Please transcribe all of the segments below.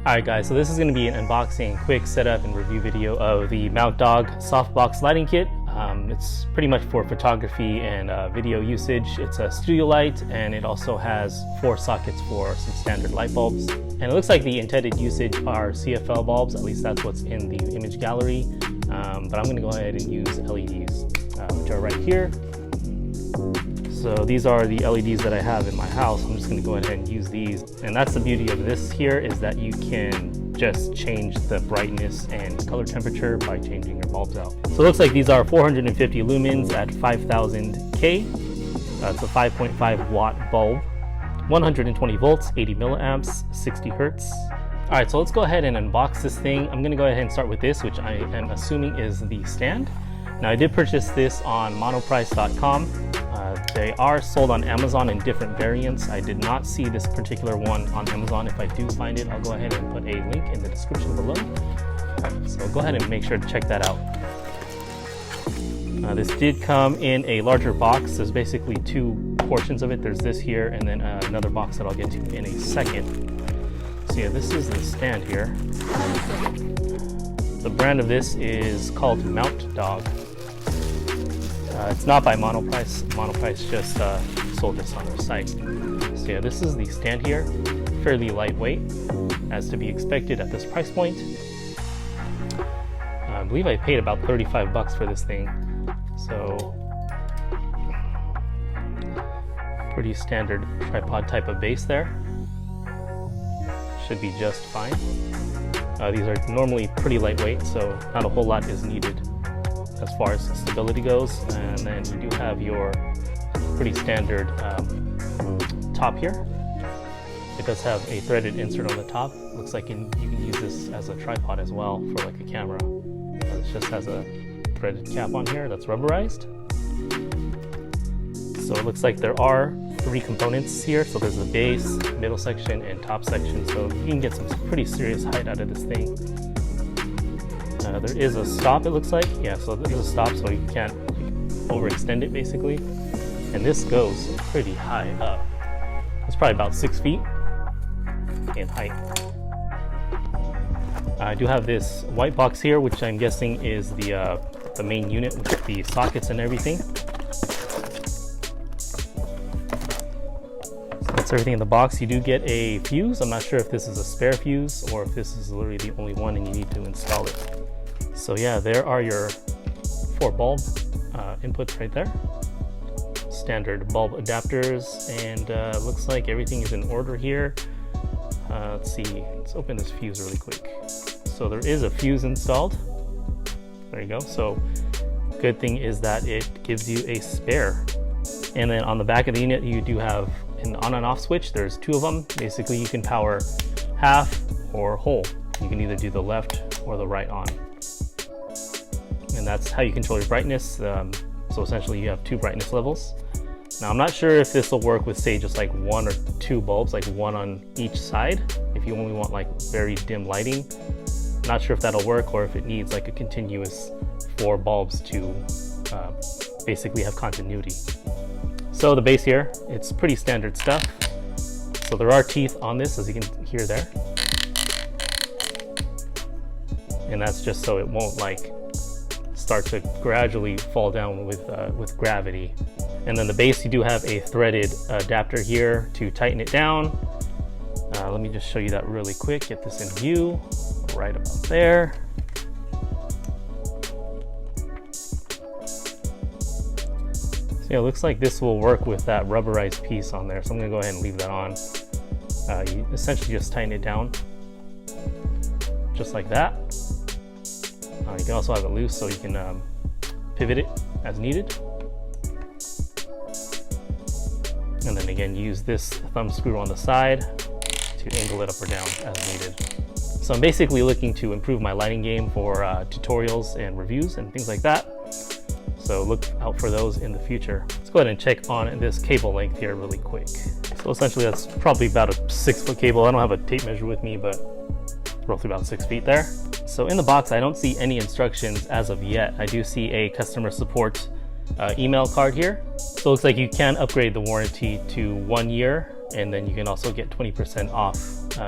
Alright guys, so this is going to be an unboxing, quick setup and review video of the Mountdog Softbox lighting kit. It's pretty much for photography and video usage. It's a studio light and it also has 4 sockets for some standard light bulbs. And it looks like the intended usage are CFL bulbs, at least that's what's in the image gallery. But I'm going to go ahead and use LEDs, which are right here. So these are the LEDs that I have in my house. I'm just going to go ahead and use these. And that's the beauty of this here, is that you can just change the brightness and color temperature by changing your bulbs out. So it looks like these are 450 lumens at 5000 K. It's a 5.5 watt bulb, 120 volts, 80 milliamps, 60 hertz. All right, so let's go ahead and unbox this thing. I'm going to go ahead and start with this, which I am assuming is the stand. Now I did purchase this on monoprice.com. They are sold on Amazon in different variants. I did not see this particular one on Amazon. If I do find it, I'll go ahead and put a link in the description below. So go ahead and make sure to check that out. This did come in a larger box. There's basically 2 portions of it. There's this here and then another box that I'll get to in a second. So yeah, this is the stand here. The brand of this is called Mountdog. It's not by Monoprice. Monoprice just sold this on their site. So yeah, this is the stand here. Fairly lightweight, as to be expected at this price point. I believe I paid about 35 bucks for this thing. So pretty standard tripod type of base there. Should be just fine. These are normally pretty lightweight, so not a whole lot is needed as far as stability goes. And then you do have your pretty standard top here. It does have a threaded insert on the top. Looks like you can use this as a tripod as well for like a camera. It just has a threaded cap on here that's rubberized. So it looks like there are 3 components here. So there's the base, middle section, and top section. So you can get some pretty serious height out of this thing. There is a stop, it looks like. Yeah, so there's a stop, so you can't overextend it basically. And this goes pretty high up. It's probably about 6 feet in height. I do have this white box here, which I'm guessing is the main unit with the sockets and everything. So that's everything in the box. You do get a fuse. I'm not sure if this is a spare fuse or if this is literally the only one and you need to install it. So yeah, there are your 4 bulb inputs right there. Standard bulb adapters, and looks like everything is in order here. Let's see, let's open this fuse really quick. So there is a fuse installed. There you go. So good thing is that it gives you a spare. And then on the back of the unit, you do have an on and off switch. There's 2 of them. Basically, you can power half or whole. You can either do the left or the right on. And that's how you control your brightness. So essentially you have 2 brightness levels. Now I'm not sure if this will work with, say, just like 1 or 2 bulbs, like 1 on each side, if you only want like very dim lighting. Not sure if that'll work, or if it needs like a continuous 4 bulbs to basically have continuity. So the base here, it's pretty standard stuff. So there are teeth on this, as you can hear there. And that's just so it won't like start to gradually fall down with gravity. And then the base, you do have a threaded adapter here to tighten it down. Let me just show you that really quick. Get this in view, right about there. So yeah, it looks like this will work with that rubberized piece on there. So I'm gonna go ahead and leave that on. You essentially just tighten it down, just like that. You can also have it loose, so you can pivot it as needed. And then again, use this thumb screw on the side to angle it up or down as needed. So I'm basically looking to improve my lighting game for tutorials and reviews and things like that. So look out for those in the future. Let's go ahead and check on this cable length here really quick. So essentially that's probably about a 6-foot cable. I don't have a tape measure with me, but roughly about 6 feet there. So in the box, I don't see any instructions as of yet. I do see a customer support email card here. So it looks like you can upgrade the warranty to 1 year, and then you can also get 20% off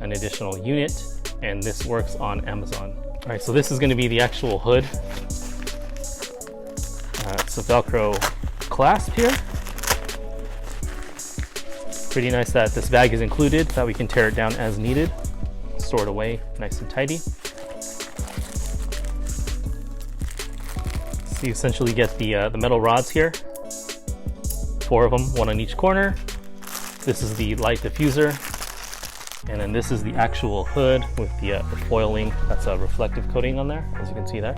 an additional unit and this works on Amazon. All right, so this is going to be the actual hood. It's a Velcro clasp here. Pretty nice that this bag is included, that we can tear it down as needed, store it away nice and tidy. So you essentially get the metal rods here, 4 of them, 1 on each corner. This is the light diffuser, and then this is the actual hood with the foiling. That's a reflective coating on there, as you can see there.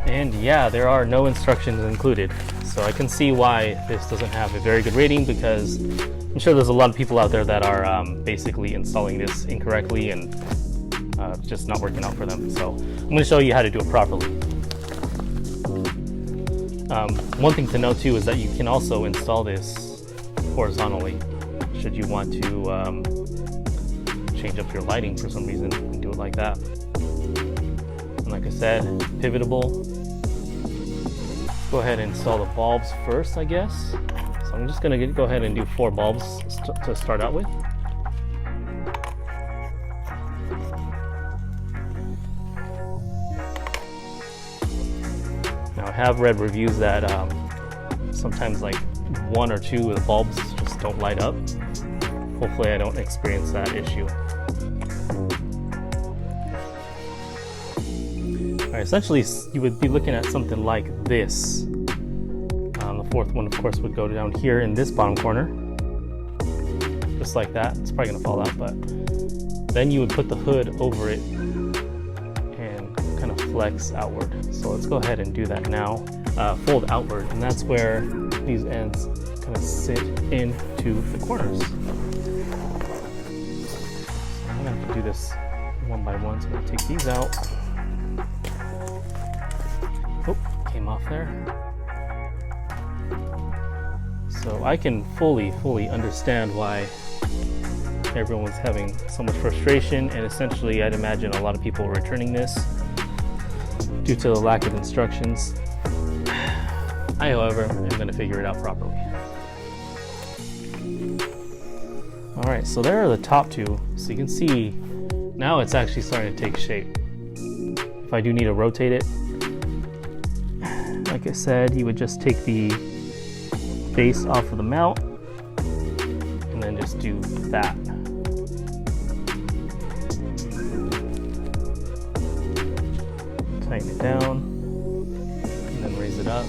And yeah, there are no instructions included, so I can see why this doesn't have a very good rating, because I'm sure there's a lot of people out there that are basically installing this incorrectly and just not working out for them. So I'm going to show you how to do it properly. One thing to note too is that you can also install this horizontally should you want to change up your lighting for some reason. You can do it like that. And like I said, pivotable. Go ahead and install the bulbs first, I guess. So I'm just going to go ahead and do 4 bulbs to start out with. Now I have read reviews that sometimes like 1 or 2 of the bulbs just don't light up. Hopefully I don't experience that issue. Alright, essentially you would be looking at something like this. The 4th one, of course, would go down here in this bottom corner, just like that. It's probably gonna fall out, but then you would put the hood over it and kind of flex outward. So let's go ahead and do that now. Fold outward, and that's where these ends kind of sit into the corners. So I'm gonna have to do this one by one. So I'm gonna take these out. Oh, came off there. So I can fully understand why everyone's having so much frustration, and essentially I'd imagine a lot of people are returning this due to the lack of instructions. I, however, am going to figure it out properly. Alright, so there are the top 2. So you can see now it's actually starting to take shape. If I do need to rotate it, like I said, you would just take the base off of the mount and then just do that. Tighten it down and then raise it up.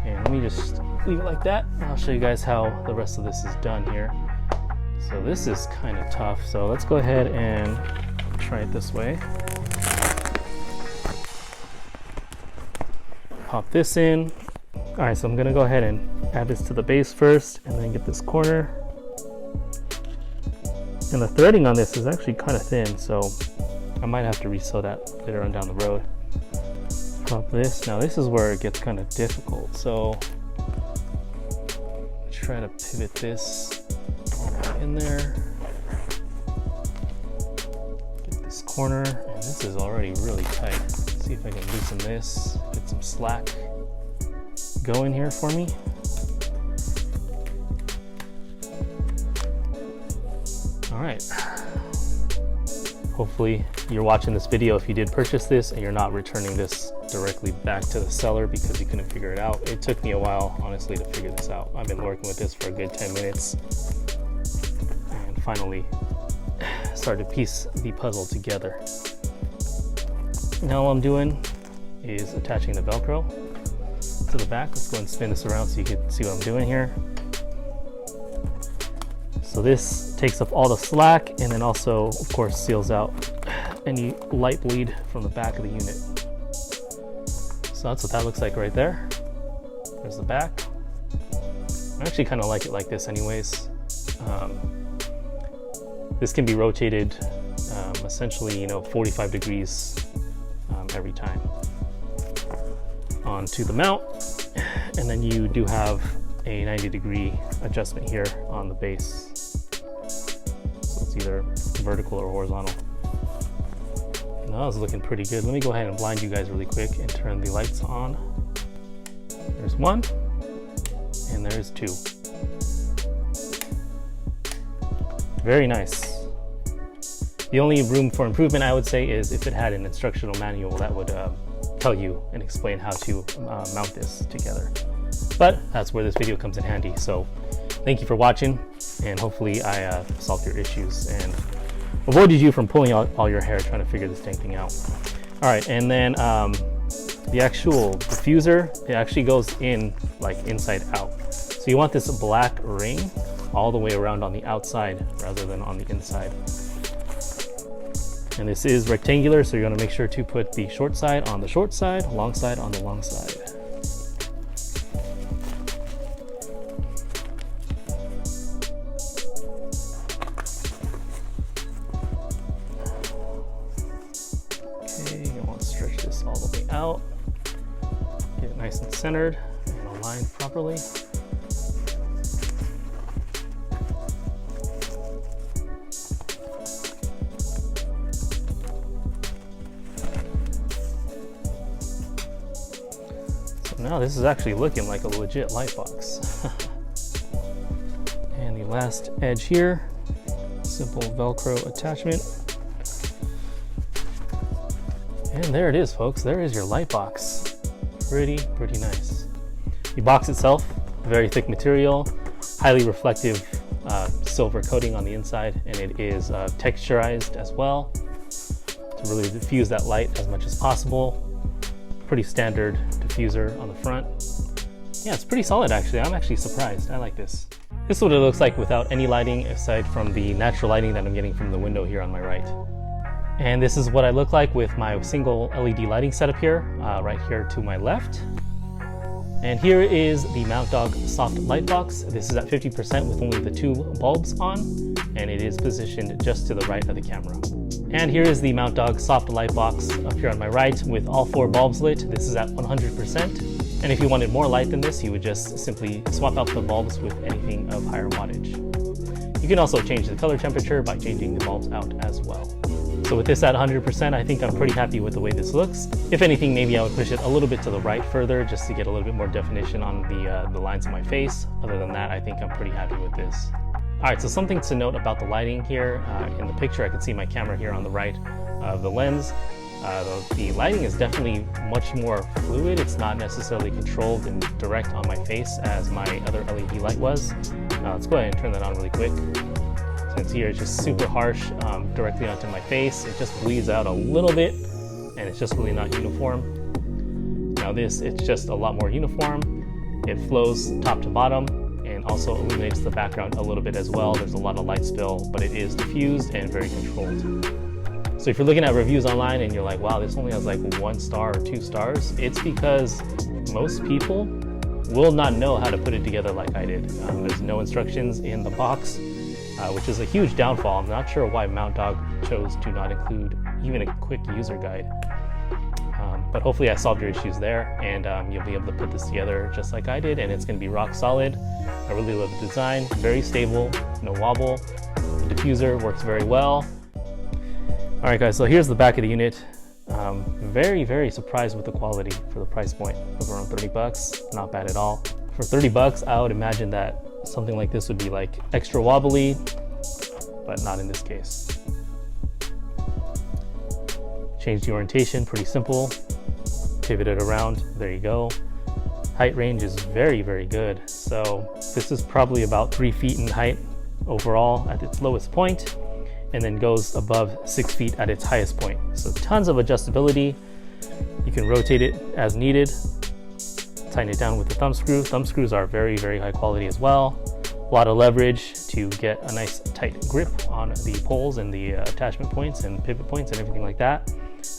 And let me just leave it like that. I'll show you guys how the rest of this is done here. So this is kind of tough. So let's go ahead and try it this way. Pop this in. Alright, so I'm going to go ahead and add this to the base first and then get this corner. And the threading on this is actually kind of thin, so I might have to resew that later on down the road. Pop this. Now this is where it gets kind of difficult, so try to pivot this all the way in there. Get this corner, and this is already really tight. Let's see if I can loosen this, get some slack going here for me. All right. Hopefully you're watching this video if you did purchase this and you're not returning this directly back to the seller because you couldn't figure it out. It took me a while, honestly, to figure this out. I've been working with this for a good 10 minutes and finally started to piece the puzzle together. Now all I'm doing is attaching the Velcro to the back. Let's go and spin this around so you can see what I'm doing here. So this takes up all the slack and then also, of course, seals out any light bleed from the back of the unit. So that's what that looks like right there. There's the back. I actually kind of like it like this anyways. This can be rotated essentially, 45 degrees every time onto the mount, and then you do have a 90-degree adjustment here on the base, so it's either vertical or horizontal. Now that was looking pretty good. Let me go ahead and blind you guys really quick and turn the lights on. There's 1 and there's 2. Very nice. The only room for improvement, I would say, is if it had an instructional manual that would tell you and explain how to mount this together. But that's where this video comes in handy. So thank you for watching, and hopefully I solved your issues and avoided you from pulling out all your hair trying to figure this dang thing out. All right, and then the actual diffuser, it actually goes in like inside out. So you want this black ring all the way around on the outside rather than on the inside. And this is rectangular, so you're going to make sure to put the short side on the short side, long side on the long side. Okay, you want to stretch this all the way out. Get it nice and centered and aligned properly. Now this is actually looking like a legit light box. And the last edge here, simple Velcro attachment. And there it is, folks. There is your light box. Pretty nice. The box itself, very thick material, highly reflective silver coating on the inside, and it is texturized as well to really diffuse that light as much as possible. Pretty standard diffuser on the front. Yeah, it's pretty solid actually. I'm actually surprised. I like this. This is what it looks like without any lighting aside from the natural lighting that I'm getting from the window here on my right. And this is what I look like with my single LED lighting setup here, right here to my left. And here is the Mountdog Soft Light Box. This is at 50% with only the 2 bulbs on, and it is positioned just to the right of the camera. And here is the Mountdog Soft Light Box up here on my right with all 4 bulbs lit. This is at 100%. And if you wanted more light than this, you would just simply swap out the bulbs with anything of higher wattage. You can also change the color temperature by changing the bulbs out as well. So with this at 100%, I think I'm pretty happy with the way this looks. If anything, maybe I would push it a little bit to the right further just to get a little bit more definition on the lines of my face. Other than that, I think I'm pretty happy with this. All right, so something to note about the lighting here. In the picture, I can see my camera here on the right of the lens. The lighting is definitely much more fluid. It's not necessarily controlled and direct on my face as my other LED light was. Let's go ahead and turn that on really quick. Since here it's just super harsh directly onto my face, it just bleeds out a little bit and it's just really not uniform. Now this, it's just a lot more uniform. It flows top to bottom and also illuminates the background a little bit as well. There's a lot of light spill, but it is diffused and very controlled. So if you're looking at reviews online and you're like, wow, this only has like 1 star or 2 stars, it's because most people will not know how to put it together like I did. There's no instructions in the box, which is a huge downfall. I'm not sure why Mountdog chose to not include even a quick user guide. But hopefully I solved your issues there, and you'll be able to put this together just like I did, and it's going to be rock solid. I really love the design, very stable, no wobble. The diffuser works very well. All right guys, so here's the back of the unit. Very surprised with the quality for the price point of around 30 bucks. Not bad at all. For 30 bucks, I would imagine that something like this would be like extra wobbly, but not in this case. Change the orientation, pretty simple. Pivot it around, there you go. Height range is very good. So this is probably about 3 feet in height overall at its lowest point, and then goes above 6 feet at its highest point. So tons of adjustability. You can rotate it as needed. Tighten it down with the thumb screw. Thumb screws are very high quality as well. A lot of leverage to get a nice tight grip on the poles and the attachment points and pivot points and everything like that.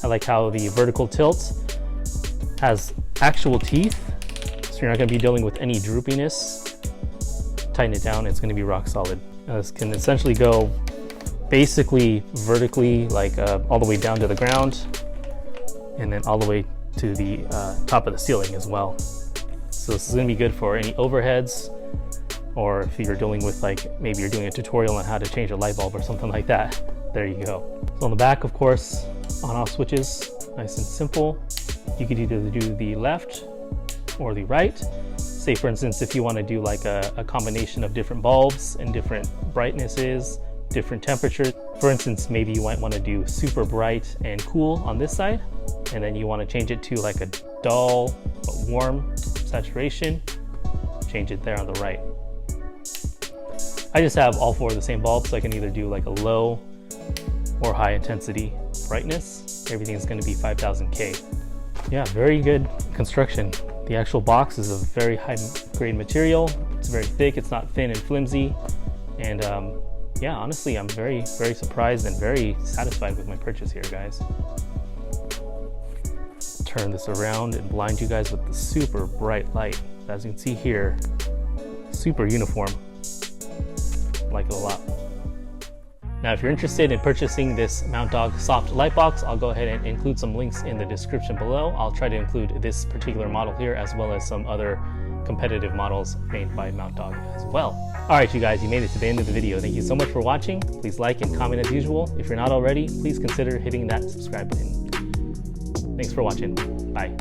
I like how the vertical tilt has actual teeth, so you're not going to be dealing with any droopiness. Tighten it down, it's going to be rock solid. This can essentially go basically vertically, like all the way down to the ground, and then all the way to the top of the ceiling as well. So this is going to be good for any overheads, or if you're dealing with, like, maybe you're doing a tutorial on how to change a light bulb or something like that. There you go. So on the back, of course, on-off switches, nice and simple. You could either do the left or the right. Say for instance, if you want to do like a combination of different bulbs and different brightnesses different temperatures. For instance, maybe you might want to do super bright and cool on this side, and then you want to change it to like a dull but warm saturation. Change it there on the right. I just have all 4 of the same bulbs, so I can either do like a low or high intensity brightness. Everything's going to be 5000K. Yeah, very good construction. The actual box is a very high grade material. It's very thick, it's not thin and flimsy. And yeah, honestly, I'm very surprised and very satisfied with my purchase here, guys. Turn this around and blind you guys with the super bright light. As you can see here, super uniform. Like it a lot. Now, if you're interested in purchasing this Mountdog Soft Lightbox, I'll go ahead and include some links in the description below. I'll try to include this particular model here as well as some other competitive models made by Mountdog as well. All right, you guys, you made it to the end of the video. Thank you so much for watching. Please like and comment as usual. If you're not already, please consider hitting that subscribe button. Thanks for watching. Bye.